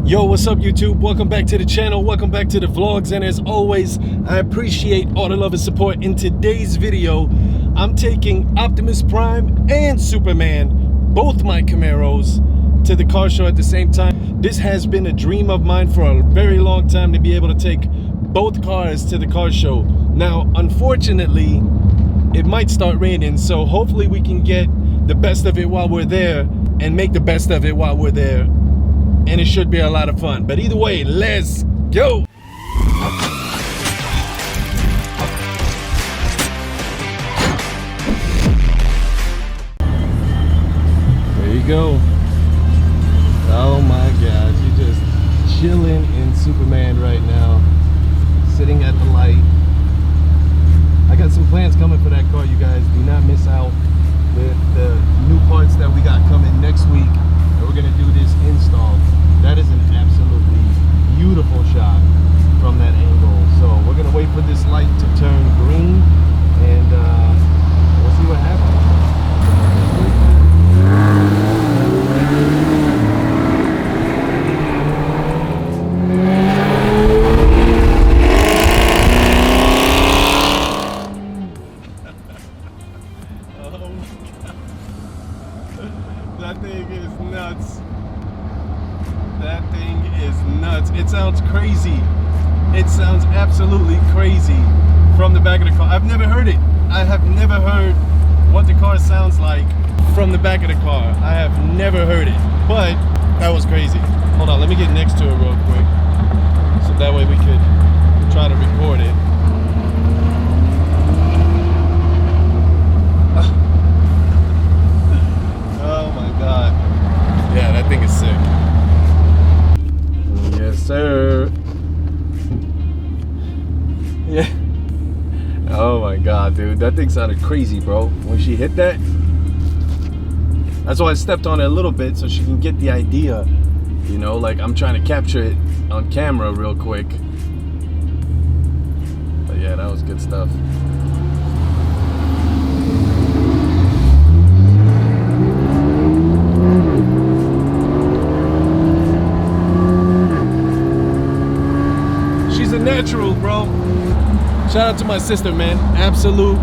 Yo, what's up YouTube? Welcome back to the channel, welcome back to the vlogs, and as always, I appreciate all the love and support. In today's video, I'm taking Optimus Prime and Superman, both my Camaros, to the car show at the same time. This has been a dream of mine for a very long time to be able to take both cars to the car show. Now, unfortunately, it might start raining, so hopefully we can get the best of it while we're there and make the best of it while we're there. And it should be a lot of fun. But either way, let's go. There you go. Oh my God, you're just chilling in Superman right now, sitting at the light. I got some plans coming for that car, you guys. Do not miss out with the new parts that we got coming next week. And we're gonna do this install. That is an absolutely beautiful shot from that angle. So we're gonna wait for this light to turn green, and we'll see what happens. That thing is nuts. That thing is nuts. It sounds crazy. It sounds absolutely crazy from the back of the car. I've never heard it. I have never heard what the car sounds like from the back of the car. I have never heard it, but that was crazy. Hold on, let me get next to it real quick, so that way we could try to record it. Oh my God. Yeah, that thing is sick. Yes, sir. Yeah. Oh my God, dude. That thing sounded crazy, bro. When she hit that. That's why I stepped on it a little bit, so she can get the idea. You know, like I'm trying to capture it on camera real quick. But yeah, that was good stuff. Natural, bro. Shout out to my sister, man. Absolute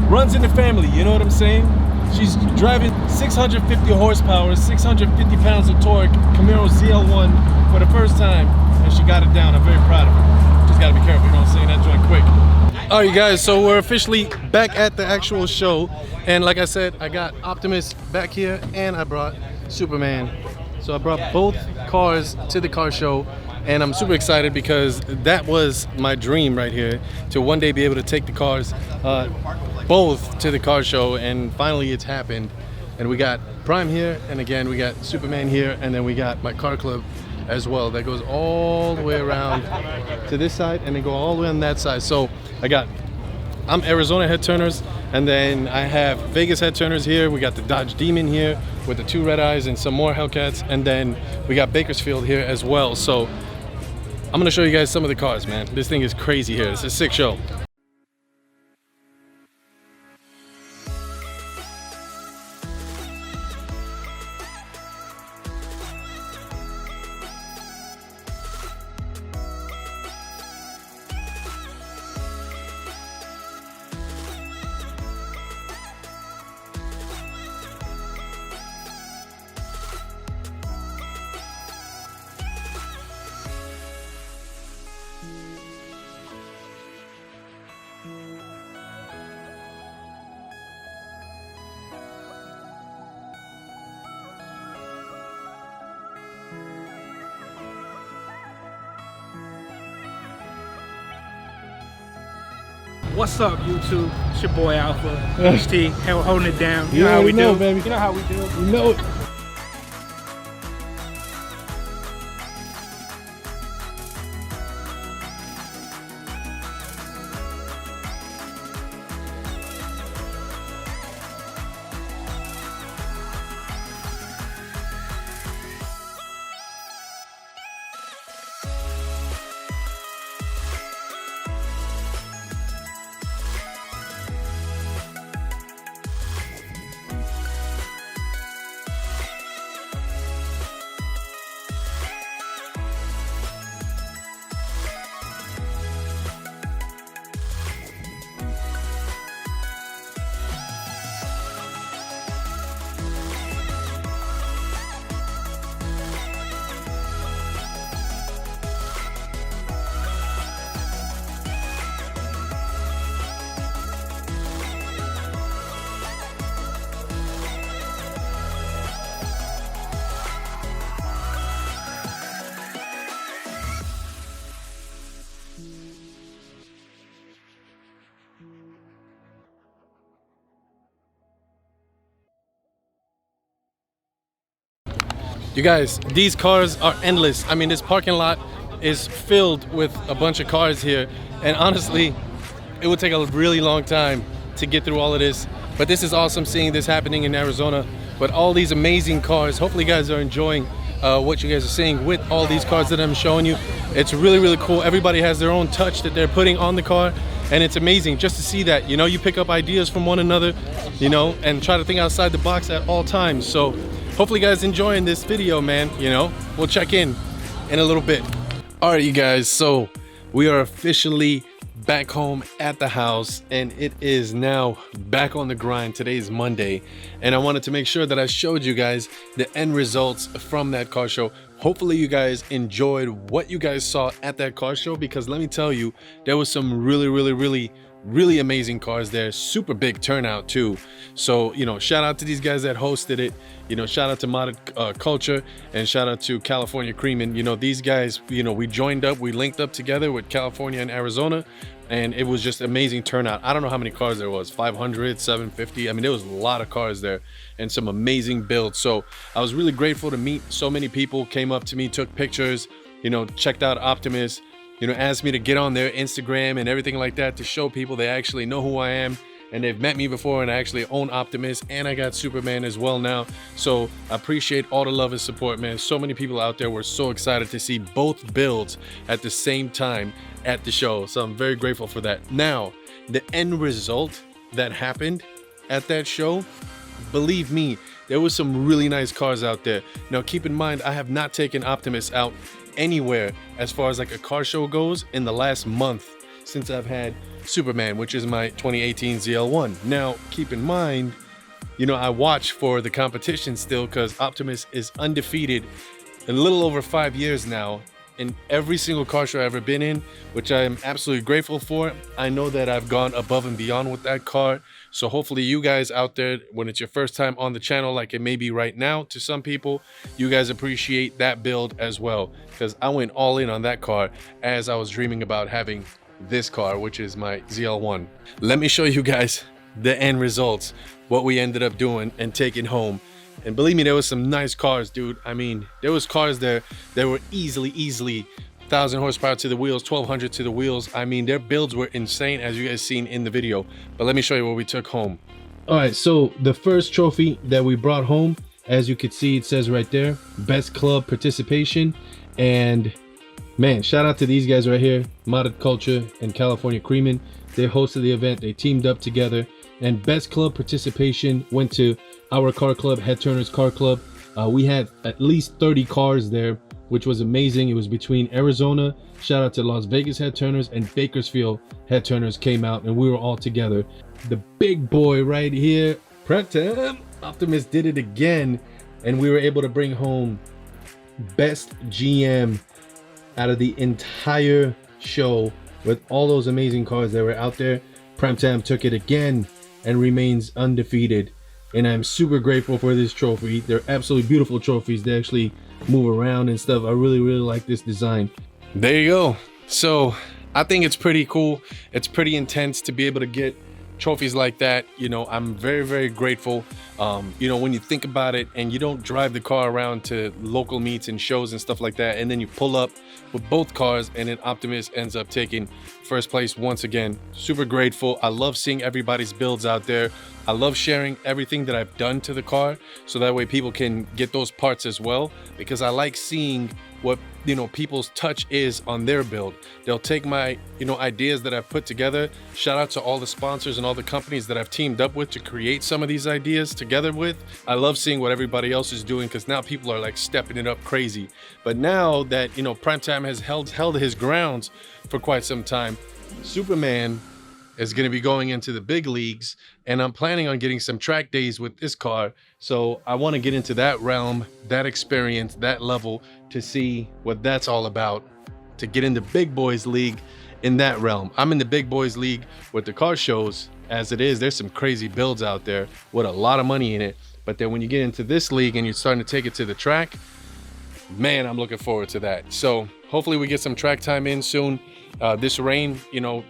runs in the family, you know what I'm saying? She's driving 650 horsepower, 650 pounds of torque, Camaro ZL1 for the first time, and she got it down. I'm very proud of her. Just gotta be careful, you know what I'm saying? That joint quick. All right, you guys, so we're officially back at the actual show, and like I said, I got Optimus back here, and I brought Superman. So I brought both cars to the car show. And I'm super excited because that was my dream right here, to one day be able to take the cars both to the car show, and finally it's happened. And we got Prime here, and again we got Superman here, and then we got my car club as well that goes all the way around to this side and then go all the way on that side. So I'm Arizona head turners, and then I have Vegas head turners here. We got the Dodge Demon here with the 2 red eyes and some more Hellcats, and then we got Bakersfield here as well. So I'm gonna show you guys some of the cars, man. This thing is crazy here. It's a sick show. What's up, YouTube? It's your boy Alpha, HT, holding it down. You know how we do, baby. You know how we do. You know it. You guys, these cars are endless. I mean, this parking lot is filled with a bunch of cars here, and honestly, it would take a really long time to get through all of this. But this is awesome seeing this happening in Arizona. But all these amazing cars, hopefully you guys are enjoying what you guys are seeing with all these cars that I'm showing you. It's really, really cool. Everybody has their own touch that they're putting on the car, and it's amazing just to see that. You know, you pick up ideas from one another, you know, and try to think outside the box at all times. So hopefully you guys enjoying this video, man. You know, we'll check in a little bit. All right, you guys, so we are officially back home at the house, and it is now back on the grind. Today is Monday, and I wanted to make sure that I showed you guys the end results from that car show. Hopefully you guys enjoyed what you guys saw at that car show, because let me tell you, there was some really amazing cars there. Super big turnout too. So, you know, shout out to these guys that hosted it. You know, shout out to Modded Culture, and shout out to California Creamin'. You know, these guys, you know, we joined up, we linked up together with California and Arizona, and it was just amazing turnout. I don't know how many cars there was, 500, 750. I mean, there was a lot of cars there and some amazing builds. So I was really grateful to meet so many people, came up to me, took pictures, you know, checked out Optimus, you know, asked me to get on their Instagram and everything like that to show people they actually know who I am, and they've met me before, and I actually own Optimus, and I got Superman as well now. So I appreciate all the love and support, man. So many people out there were so excited to see both builds at the same time at the show. So I'm very grateful for that. Now, the end result that happened at that show, believe me, there was some really nice cars out there. Now, keep in mind, I have not taken Optimus out anywhere as far as like a car show goes in the last month since I've had Superman, which is my 2018 ZL1. Now, keep in mind, you know, I watch for the competition still, because Optimus is undefeated in a little over 5 years now in every single car show I've ever been in, which I am absolutely grateful for. I know that I've gone above and beyond with that car. So hopefully you guys out there, when it's your first time on the channel, like it may be right now to some people, you guys appreciate that build as well, because I went all in on that car as I was dreaming about having this car, which is my ZL1. Let me show you guys the end results, what we ended up doing and taking home. And believe me, there was some nice cars, dude. I mean, there was cars there that were easily 1,000 horsepower to the wheels, 1,200 to the wheels. I mean, their builds were insane, as you guys seen in the video. But let me show you what we took home. All right, so the first trophy that we brought home, as you can see, it says right there, best club participation. And man, shout out to these guys right here, Modded Culture and California Creamin'. They hosted the event, they teamed up together, and best club participation went to our car club, Head Turners Car Club. We had at least 30 cars there, which was amazing. It was between Arizona, shout out to Las Vegas Head Turners, and Bakersfield Head Turners came out, and we were all together. The big boy right here, Pratam Optimus, did it again, and we were able to bring home best GM out of the entire show with all those amazing cars that were out there. Pratam took it again and remains undefeated, and I'm super grateful for this trophy. They're absolutely beautiful trophies. They actually move around and stuff. I really like this design. There you go. So I think it's pretty cool. It's pretty intense to be able to get trophies like that. You know, I'm very grateful. You know, when you think about it, and you don't drive the car around to local meets and shows and stuff like that, and then you pull up with both cars, and then Optimus ends up taking first place once again. Super grateful. I love seeing everybody's builds out there. I love sharing everything that I've done to the car, so that way people can get those parts as well, because I like seeing what, you know, people's touch is on their build. They'll take my, you know, ideas that I've put together. Shout out to all the sponsors and all the companies that I've teamed up with to create some of these ideas together with. I love seeing what everybody else is doing, because now people are like stepping it up crazy. But now that, you know, Pratam has held his grounds for quite some time, Superman is going to be going into the big leagues, and I'm planning on getting some track days with this car. So I want to get into that realm, that experience, that level, to see what that's all about, to get in the big boys league in that realm. I'm in the big boys league with the car shows as it is. There's some crazy builds out there with a lot of money in it. But then when you get into this league and you're starting to take it to the track, man, I'm looking forward to that. So hopefully we get some track time in soon. This rain, you know,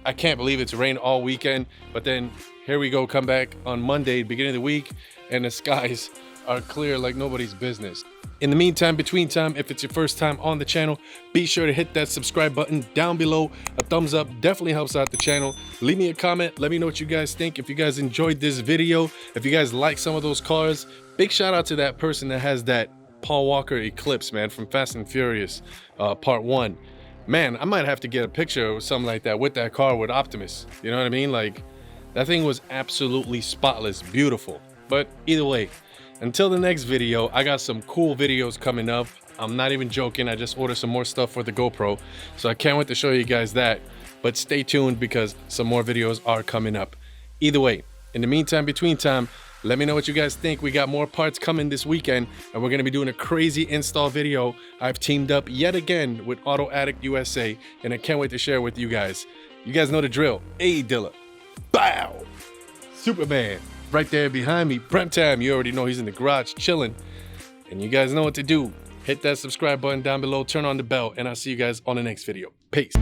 I can't believe it's rained all weekend, but then here we go, come back on Monday, beginning of the week, and the skies are clear like nobody's business. In the meantime, between time, if it's your first time on the channel, be sure to hit that subscribe button down below. A thumbs up definitely helps out the channel. Leave me a comment. Let me know what you guys think. If you guys enjoyed this video, if you guys like some of those cars, big shout out to that person that has that Paul Walker Eclipse, man, from Fast and Furious Part 1. Man, I might have to get a picture or something like that with that car with Optimus. You know what I mean? Like, that thing was absolutely spotless, beautiful. But either way, until the next video, I got some cool videos coming up. I'm not even joking. I just ordered some more stuff for the GoPro, so I can't wait to show you guys that. But stay tuned because some more videos are coming up. Either way, in the meantime, between time, let me know what you guys think. We got more parts coming this weekend, and we're gonna be doing a crazy install video. I've teamed up yet again with Auto Addict USA, and I can't wait to share with you guys. You guys know the drill. Hey, Dilla. Bow! Superman. Right there behind me, prime time. You already know he's in the garage chilling. And you guys know what to do. Hit that subscribe button down below, turn on the bell, and I'll see you guys on the next video. Peace.